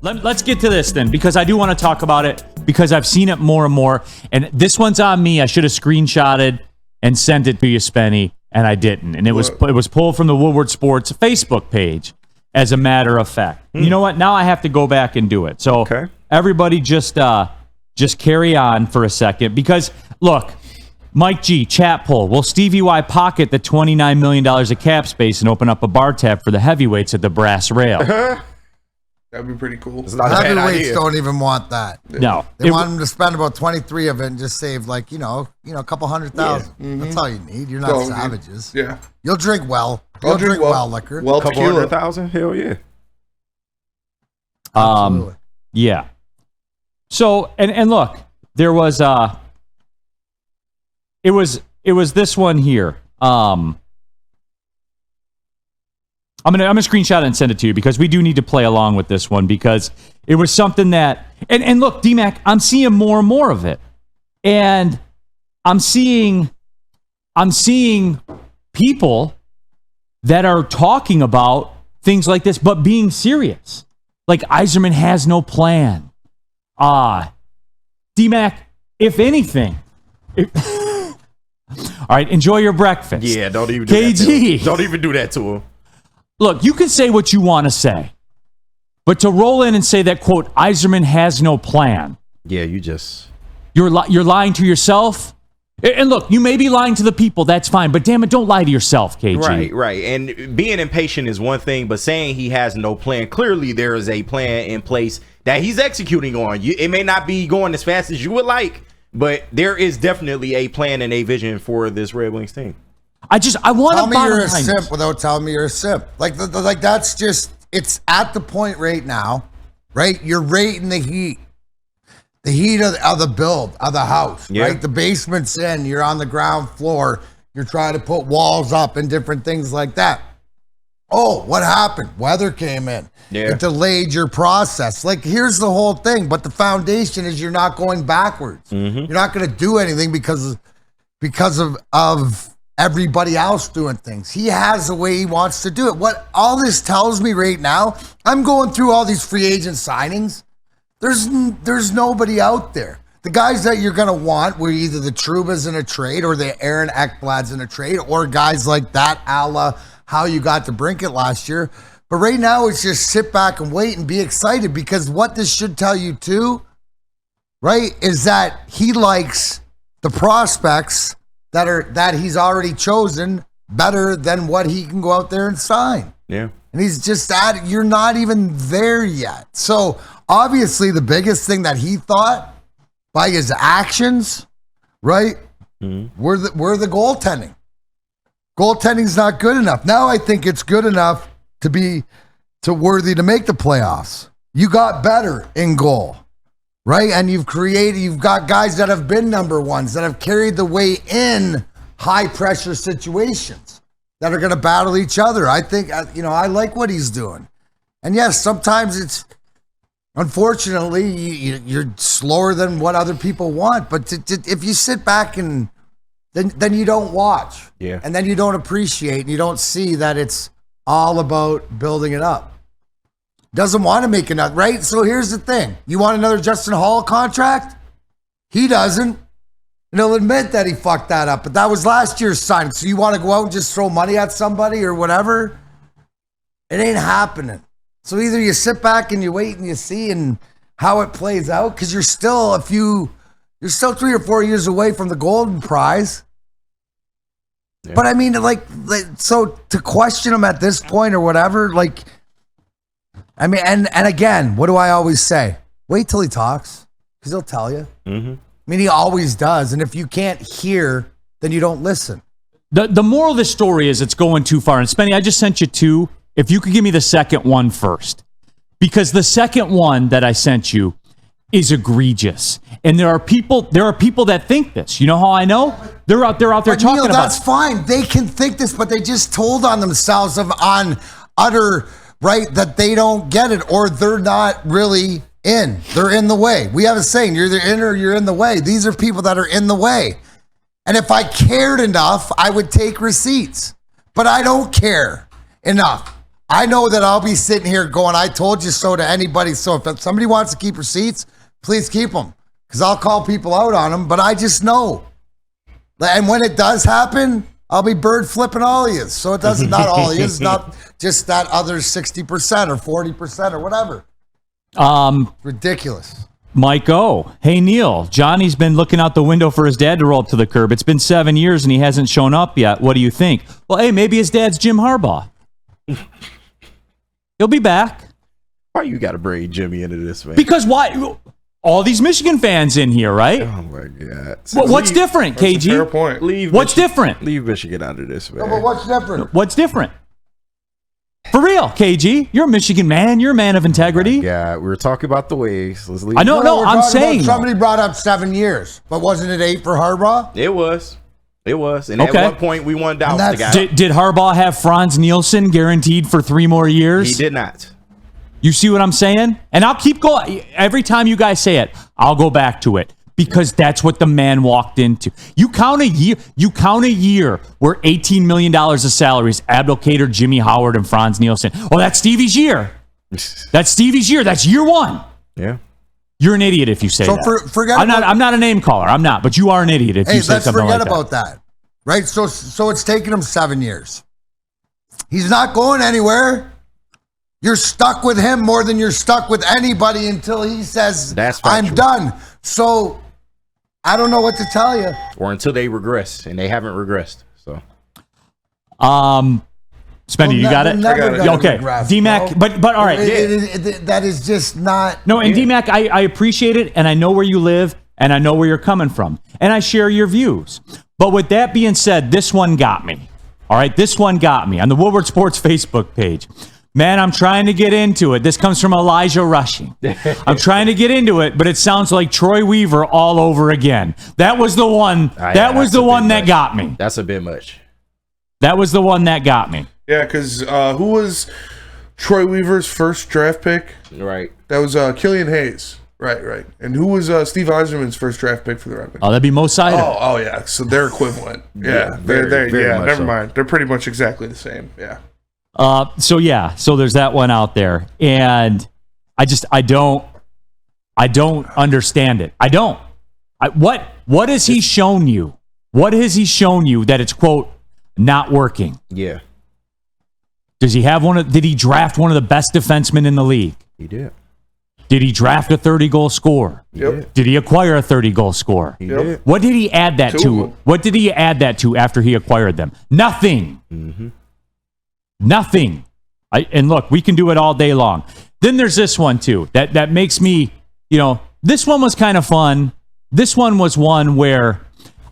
Let's get to this then, because I do want to talk about it, because I've seen it more and more. And this one's on me. I should have screenshotted and sent it to you, Spenny, and I didn't. And it was pulled from the Woodward Sports Facebook page, as a matter of fact. You know what? Now I have to go back and do it. So everybody just carry on for a second. Because, look, Mike G, chat poll. Will Stevie Y pocket the $29 million of cap space and open up a bar tab for the heavyweights at the Brass Rail? That'd be pretty cool. The heavyweights don't even want that. No. They want them to spend about 23 of it and just save like, a couple $100,000. Yeah. That's all you need. You're not savages. Yeah. You'll drink well. You'll drink well liquor. Well, couple $100,000? Hell yeah. Absolutely. Yeah. So, and look, there was it was this one here. I'm gonna screenshot it and send it to you, because we do need to play along with this one, because it was something that and look, D-Mac, I'm seeing more and more of it. And I'm seeing people that are talking about things like this, but being serious. Like Yzerman has no plan. D-Mac, if anything. All right, enjoy your breakfast. Yeah, don't even do KG. that to him. Don't even do that to him. Look, you can say what you want to say, but to roll in and say that, quote, Yzerman has no plan. Yeah, You're lying to yourself. And look, you may be lying to the people. That's fine. But damn it, don't lie to yourself, KG. Right. And being impatient is one thing, but saying he has no plan, clearly there is a plan in place that he's executing on. It may not be going as fast as you would like, but there is definitely a plan and a vision for this Red Wings team. I want to tell me you're a simp without telling me you're a simp. Like that's just, it's at the point right now, right? You're rating the heat of the build of the house, right? The basement's in, you're on the ground floor, you're trying to put walls up and different things like that. Oh, what happened? Weather came in. It delayed your process. Like, here's the whole thing, but the foundation is you're not going backwards. You're not going to do anything because of everybody else doing things. He has the way he wants to do it. What all this tells me right now, I'm going through all these free agent signings. There's nobody out there. The guys that you're going to want were either the Trubas in a trade or the Aaron Ekblads in a trade, or guys like that, a la how you got to Brinkett last year. But right now, it's just sit back and wait and be excited, because what this should tell you too, right, is that he likes the prospects that he's already chosen better than what he can go out there and sign. Yeah. And he's just you're not even there yet. So obviously the biggest thing that he thought by his actions, right, were the goaltending. Goaltending's not good enough. Now I think it's good enough to be worthy to make the playoffs. You got better in goal. Right? And you've got guys that have been number ones, that have carried the way in high pressure situations, that are going to battle each other. I think, I like what he's doing. And yes, sometimes it's, unfortunately, you're slower than what other people want. But if you sit back and then you don't watch. Yeah. And then you don't appreciate and you don't see that it's all about building it up. Doesn't want to make enough, right? So here's the thing. You want another Justin Hall contract? He doesn't. And he'll admit that he fucked that up. But that was last year's signing. So you want to go out and just throw money at somebody or whatever? It ain't happening. So either you sit back and you wait and you see and how it plays out, because you're still 3 or 4 years away from the golden prize. Yeah. But I mean, so to question him at this point or whatever, I mean, and again, what do I always say? Wait till he talks, because he'll tell you. I mean, he always does. And if you can't hear, then you don't listen. The moral of this story is it's going too far. And Spenny, I just sent you two. If you could give me the second one first. Because the second one that I sent you is egregious. And there are people that think this. You know how I know? They're out there talking Neil, about that's fine. They can think this, but they just told on themselves on utter... right, that they don't get it, or they're not really in. They're in the way. We have a saying, you're either in or you're in the way. These are people that are in the way. And if I cared enough, I would take receipts. But I don't care enough. I know that I'll be sitting here going, I told you so to anybody. So if somebody wants to keep receipts, please keep them. Because I'll call people out on them. But I just know. And when it does happen, I'll be bird flipping all of you. So it doesn't, not all of you. It's not just that other 60% or 40% or whatever. Ridiculous. Mike O. Hey, Neil. Johnny's been looking out the window for his dad to roll up to the curb. It's been 7 years and he hasn't shown up yet. What do you think? Well, hey, maybe his dad's Jim Harbaugh. He'll be back. Why you got to bring Jimmy into this, man? Because why? All these Michigan fans in here, right? Oh, my God. What's different, KG? That's a fair point. What's different? Leave Michigan out of this, man. No, but what's different? What's different? For real, KG. You're a Michigan man. You're a man of integrity. Yeah, we were talking about the ways. Let's leave. I know. No, we're I'm talking saying. about somebody brought up 7 years, but wasn't it 8 for Harbaugh? It was. And Okay. at one point, we wanted out the guy. Did Harbaugh have Franz Nielsen guaranteed for 3 more years? He did not. You see what I'm saying? And I'll keep going. Every time you guys say it, I'll go back to it because that's what the man walked into. You count a year where $18 million of salaries, Abdelkader, Jimmy Howard, and Franz Nielsen. Oh, that's Stevie's year. That's Stevie's year. That's year 1. Yeah. You're an idiot if you say So that. forget I'm not a name caller. I'm not, but you are an idiot if you say let's something forget like that. about that. Right? So it's taken him 7 years. He's not going anywhere. You're stuck with him more than you're stuck with anybody until he says, That's I'm factual. done. So I don't know what to tell you. Or until they regress, and they haven't regressed. So Spendy, you got it? Okay. DMAC, but all right. That is just not. No, and DMAC, I appreciate it, and I know where you live, and I know where you're coming from, and I share your views. But with that being said, this one got me. All right, this one got me on the Woodward Sports Facebook page. Man, I'm trying to get into it. This comes from Elijah Rushing. I'm trying to get into it, but it sounds like Troy Weaver all over again. That was the one. That was the one that got me. That's a bit much. That was the one that got me. Yeah, because who was Troy Weaver's first draft pick? Right. That was Killian Hayes. Right. And who was Steve Eiserman's first draft pick for the Red Wings? Oh, that'd be Mo Sider. Oh, yeah. So they're equivalent. Yeah. very much never so. mind. They're pretty much exactly the same. Yeah. So there's that one out there, and I don't understand it. I don't. What has he shown you? What has he shown you that it's quote not working? Yeah. Does he have did he draft one of the best defensemen in the league? He did. Did he draft a 30-goal scorer? Yep. Did he acquire a 30-goal scorer? He did. What did he add that Two of to? them. What did he add that to after he acquired them? Nothing. Mm-hmm. Nothing. And look, we can do it all day long. Then there's this one too. That makes me, this one was kind of fun. This one was one where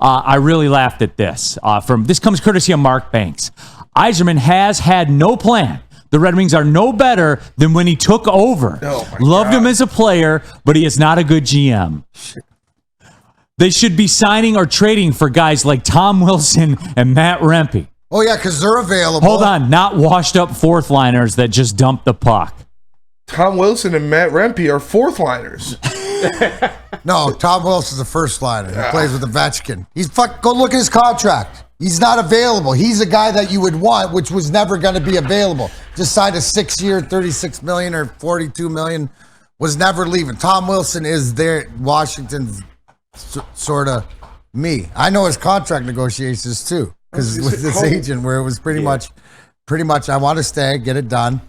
I really laughed at this. This comes courtesy of Mark Banks. Eiserman has had no plan. The Red Wings are no better than when he took over. Oh, my Loved God. him as a player, but he is not a good GM. They should be signing or trading for guys like Tom Wilson and Matt Rempe. Oh, yeah, because they're available. Hold on, not washed up fourth liners that just dump the puck. Tom Wilson and Matt Rempe are fourth liners. No, Tom Wilson's the first liner. He plays with Ovechkin. Go look at his contract. He's not available. He's a guy that you would want, which was never going to be available. Just signed a 6-year, $36 million or $42 million. Was never leaving. Tom Wilson is there. Washington's sort of me. I know his contract negotiations too, because with this agent, where it was pretty much. I want to stay, get it done,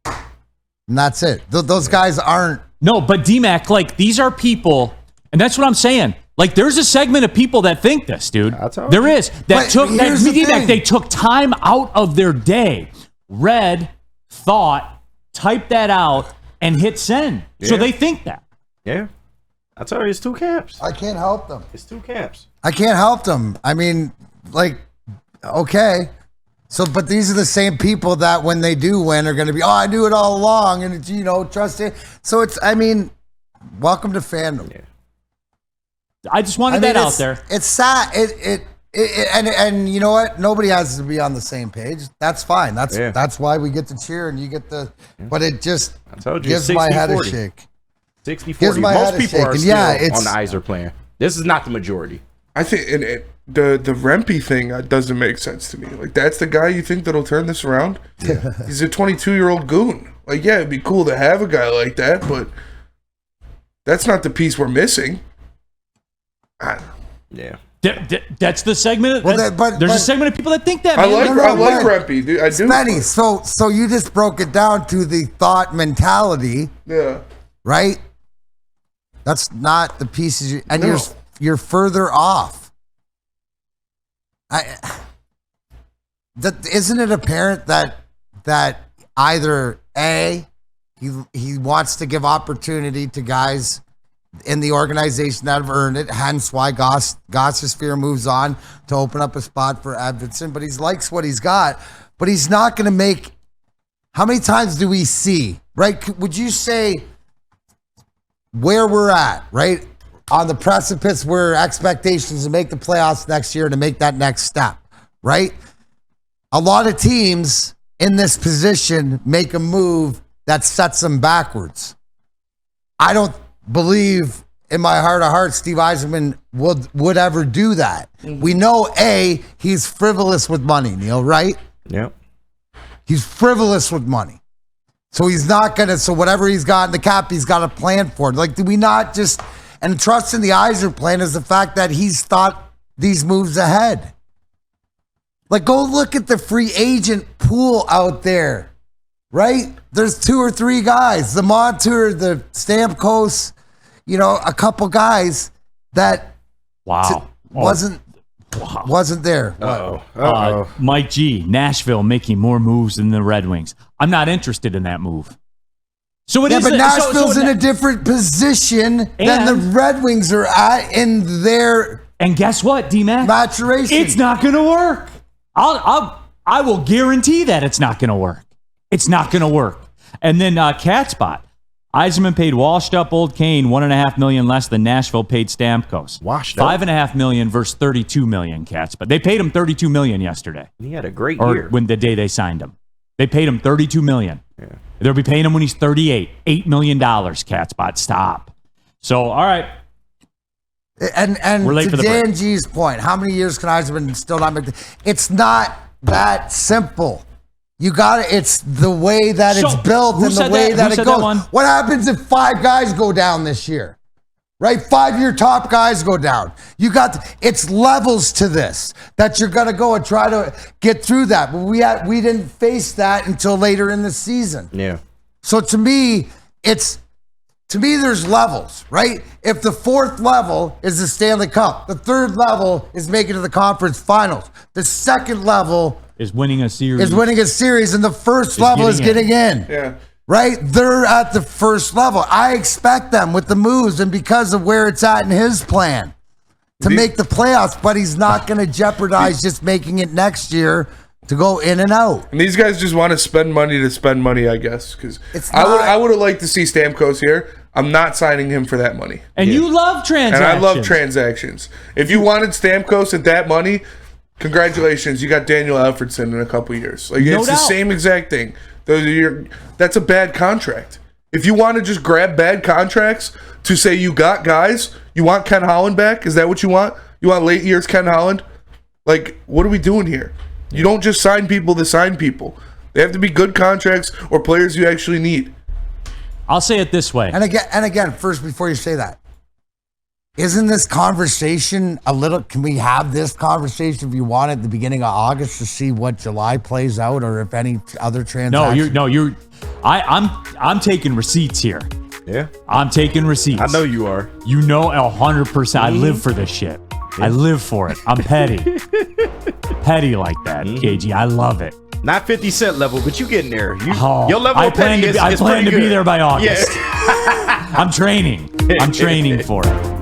and that's it. Those guys aren't. No, but DMAC, these are people, and that's what I'm saying. There's a segment of people that think this, dude. There is. They took time out of their day, read, thought, typed that out, and hit send. Yeah. So they think that. Yeah. I tell you, it's two camps. I can't help them. It's two camps. I can't help them. I mean, okay. So, but these are the same people that when they do win are going to be, I knew it all along, and it's, trust it. So welcome to fandom. Yeah. I just wanted that out there. It's sad. And you know what? Nobody has to be on the same page. That's fine. That's why we get to cheer and you get the. But it just gives my head a shake. 60-40. Most people are still on the Iser plan. This is not the majority. I think, the Rempe thing doesn't make sense to me. Like, that's the guy you think that'll turn this around? He's a 22-year-old goon. Like, yeah, it'd be cool to have a guy like that, but that's not the piece we're missing. Yeah. That's the segment. Well, there's a segment of people that think that. I Man. like Rempe, dude. I do. Spenny, so you just broke it down to the thought mentality. Yeah. Right? That's not the pieces, you're further off. Isn't it apparent that either A, he wants to give opportunity to guys in the organization that have earned it, hence why Gossesphere moves on to open up a spot for Edvinson, but he likes what he's got, but he's not going to make. How many times do we see, right? Would you say where we're at, right? On the precipice where expectations to make the playoffs next year, to make that next step, right? A lot of teams in this position make a move that sets them backwards. I don't believe in my heart of hearts Steve Yzerman would ever do that. We know, A, he's frivolous with money, Neil, right? Yep. He's frivolous with money. So he's not going to, so whatever he's got in the cap, he's got a plan for it. Like, do we not just, and trust in the Yzer plan is the fact that he's thought these moves ahead. Like, go look at the free agent pool out there, right? There's 2 or 3 guys, the Montour, the Stamkos, a couple guys that wasn't there. Mike G, Nashville making more moves than the Red Wings. I'm not interested in that move. So but Nashville's in a different position than the Red Wings are at in their and guess what, D-Mac? maturation. It's not going to work. I will guarantee that it's not going to work. It's not going to work. And then Cat Spot. Yzerman paid washed up old Kane $1.5 million less than Nashville paid Stamkos. Washed up. $5.5 million versus $32 million. Cat Spot. They paid him $32 million yesterday. He had a great year. When the day they signed him, they paid him $32 million. Yeah. They'll be paying him when he's 38. $8 million. Cat Spot. Stop. So all right. And we're late to for the Dan break. G's point, how many years can Yzerman still not make it's not that simple. You got it. It's the way that it's built and the way that it goes. What happens if 5 guys go down this year? Right? 5 of your top guys go down. It's levels to this that you're going to go and try to get through that. But we didn't face that until later in the season. Yeah. So to me, there's levels, right? If the 4th level is the Stanley Cup, the 3rd level is making it to the conference finals. The 2nd level is winning a series. And the 1st level is getting in. Yeah. Right? They're at the 1st level. I expect them with the moves and because of where it's at in his plan to make the playoffs, but he's not going to jeopardize just making it next year to go in and out. And these guys just want to spend money, I guess. Because I would have liked to see Stamkos here. I'm not signing him for that money. And you love transactions. And I love transactions. If you wanted Stamkos at that money, congratulations, you got Daniel Alfredson in a couple years. Like it's the same exact thing. That's a bad contract. If you want to just grab bad contracts to say you got guys, you want Ken Holland back? Is that what you want? You want late years Ken Holland? Like, what are we doing here? You don't just sign people to sign people. They have to be good contracts or players you actually need. I'll say it this way. And again, first, before you say that, isn't this conversation can we have this conversation if you want at the beginning of August to see what July plays out or if any other transactions? I'm taking receipts here. Yeah. I'm taking receipts. I know you are. 100%. I live for this shit. I live for it. I'm petty. Petty like that, KG. I love it. Not 50 Cent level, but you getting there. Your level I of petty plan to be there by August. Yeah. I'm training for it.